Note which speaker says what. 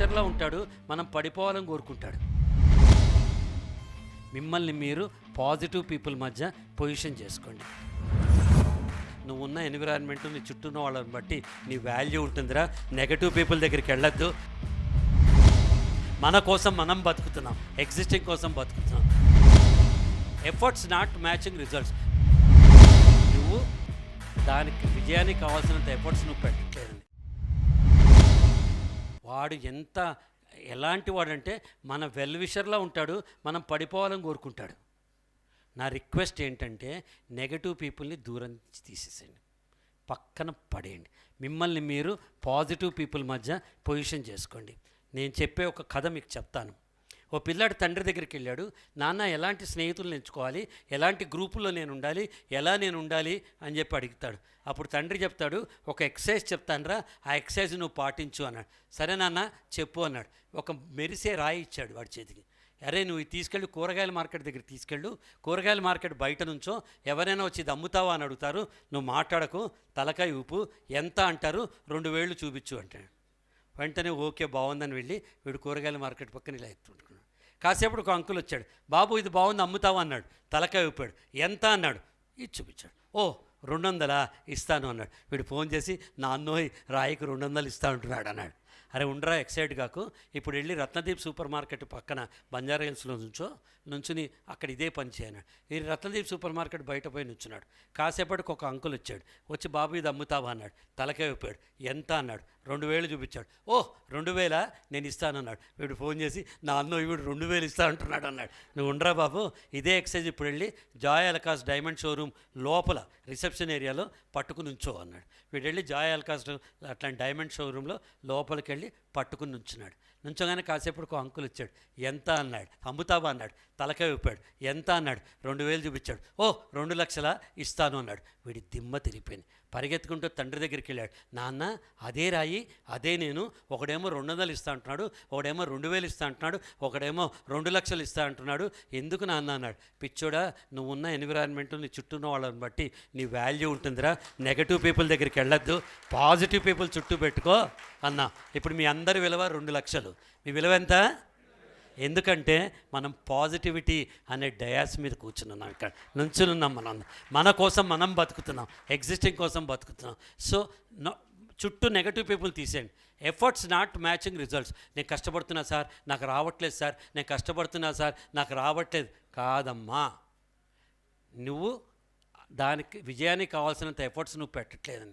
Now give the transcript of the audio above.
Speaker 1: విషర్లా ఉంటాడు, మనం పడిపోవాలని కోరుకుంటాడు. మిమ్మల్ని మీరు పాజిటివ్ పీపుల్ మధ్య పొజిషన్ చేసుకోండి. నువ్వు ఉన్న ఎన్విరాన్మెంట్, నీ చుట్టూ ఉన్న వాళ్ళని బట్టి నీ వాల్యూ ఉంటుందిరా. నెగటివ్ పీపుల్ దగ్గరికి వెళ్ళొద్దు. మన కోసం మనం బతుకుతున్నాం, ఎగ్జిస్టింగ్ కోసం బతుకుతున్నాం. Efforts not matching results. నువ్వు దానికి విజయానికి కావాల్సినంత ఎఫర్ట్స్ నువ్వు పెట్టట్లేదని. వాడు ఎలాంటి వాడంటే మన వెల్ విషర్లా ఉంటాడు, మనం పడిపోవాలని కోరుకుంటాడు. నా రిక్వెస్ట్ ఏంటంటే నెగటివ్ పీపుల్ని దూరం తీసేసేయండి, పక్కన పడేయండి. మిమ్మల్ని మీరు పాజిటివ్ పీపుల్ మధ్య పొజిషన్ చేసుకోండి. నేను చెప్పే ఒక కథ మీకు చెప్తాను. ఓ పిల్లాడు తండ్రి దగ్గరికి వెళ్ళాడు. నాన్న, ఎలాంటి స్నేహితులను ఎంచుకోవాలి, ఎలాంటి గ్రూపుల్లో నేను ఉండాలి, ఎలా నేను ఉండాలి అని చెప్పి అడుగుతాడు. అప్పుడు తండ్రి చెప్తాడు, ఒక ఎక్సర్సైజ్ చెప్తానురా, ఆ ఎక్సర్సైజ్ నువ్వు పాటించు అన్నాడు. సరే నాన్న చెప్పు అన్నాడు. ఒక మెరిసే రాయి ఇచ్చాడు వాడి చేతికి. అరే, నువ్వు ఇది తీసుకెళ్ళి కూరగాయల మార్కెట్ దగ్గరికి తీసుకెళ్ళు, కూరగాయల మార్కెట్ బయట నుంచో ఎవరైనా వచ్చి ఇది అమ్ముతావా అని అడుగుతారు, నువ్వు మాట్లాడకు, తలకాయ ఊపు, ఎంత అంటారు, 2 వేళ్ళు చూపించు అంటాడు. వెంటనే ఓకే బాగుందని వెళ్ళి వీడు కూరగాయల మార్కెట్ పక్కన ఇలా ఎత్తుకుంటున్నాడు. కాసేపటి ఒక అంకుల్ వచ్చాడు. బాబు ఇది బాగుంది, అమ్ముతావా అన్నాడు. తలకాయ ఊపాడు. ఎంత అన్నాడు. ఇది చూపించాడు. ఓ 200 ఇస్తాను అన్నాడు. వీడు ఫోన్ చేసి, నాన్నోయ్ రాయికి 200 ఇస్తా ఉంటున్నాడు అన్నాడు. అరే ఉండరా, ఎక్సైట్ కాకు, ఇప్పుడు వెళ్ళి రత్నదీప్ సూపర్ మార్కెట్ పక్కన బంజారా హిల్స్లో నుంచుని అక్కడ ఇదే పని చేయన్నాడు. ఈ రత్నదీప్ సూపర్ మార్కెట్ బయట పోయి నుంచున్నాడు. కాసేపటికి ఒక అంకుల్ వచ్చాడు. వచ్చి బాబు ఇది అమ్ముతావా అన్నాడు. తలకాయ ఊపాడు. ఎంత అన్నాడు. 2 వేలు చూపించాడు. ఓ 2,000 నేను ఇస్తానన్నాడు. వీడు ఫోన్ చేసి, నా అన్నో వీడు 2,000 ఇస్తా అంటున్నాడు అన్నాడు. నువ్వు ఉండరా బాబు, ఇదే ఎక్సైజ్ ఇప్పుడు వెళ్ళి జాయ్ అల్కాస్ డైమండ్ షోరూమ్ లోపల రిసెప్షన్ ఏరియాలో పట్టుకుని ఉంచో అన్నాడు. వీడు వెళ్ళి జాయ్ అల్కాస్ అట్లాంటి డైమండ్ షోరూంలో లోపలికి వెళ్ళి పట్టుకుని నుంచున్నాడు. నుంచోగానే కాసేపటికి అంకుల్ వచ్చాడు. ఎంత అన్నాడు. అమ్ముతావా అన్నాడు. తలకాయ ఊపాడు. ఎంత అన్నాడు. 2,000 చూపించాడు. ఓ 2 లక్షల ఇస్తాను అన్నాడు. వీడి దిమ్మ తిరిగిపోయింది. పరిగెత్తుకుంటూ తండ్రి దగ్గరికి వెళ్ళాడు. నాన్న, అదే రాయి, అదే నేను. ఒకడేమో 200 ఇస్తా అంటున్నాడు, ఒకడేమో 2,000 ఇస్తా అంటున్నాడు, ఒకడేమో 2 లక్షలు ఇస్తా అంటున్నాడు. ఎందుకు నాన్న అన్నాడు. పిచ్చోడా, నువ్వు ఉన్న ఎన్విరాన్మెంట్, నీ చుట్టూ ఉన్న వాళ్ళని బట్టి నీ వాల్యూ ఉంటుందిరా. నెగటివ్ పీపుల్ దగ్గరికి వెళ్ళొద్దు, పాజిటివ్ పీపుల్ చుట్టూ పెట్టుకో అన్నా. ఇప్పుడు మీ అందరి విలువ 2 లక్షలు. మీ విలువ ఎంత? ఎందుకంటే మనం పాజిటివిటీ అనే డయాస్ మీద కూర్చున్నాం, ఇక్కడ నుంచున్నాం. మన కోసం మనం బతుకుతున్నాం, ఎగ్జిస్టింగ్ కోసం బతుకుతున్నాం. సో చుట్టూ నెగటివ్ పీపుల్ తీసేయండి. Efforts not matching results. నేను కష్టపడుతున్నా సార్, నాకు రావట్లేదు సార్, నేను కష్టపడుతున్నా సార్, నాకు రావట్లేదు కాదమ్మా. నువ్వు దానికి విజయానికి కావాల్సినంత ఎఫర్ట్స్ నువ్వు పెట్టట్లేదని.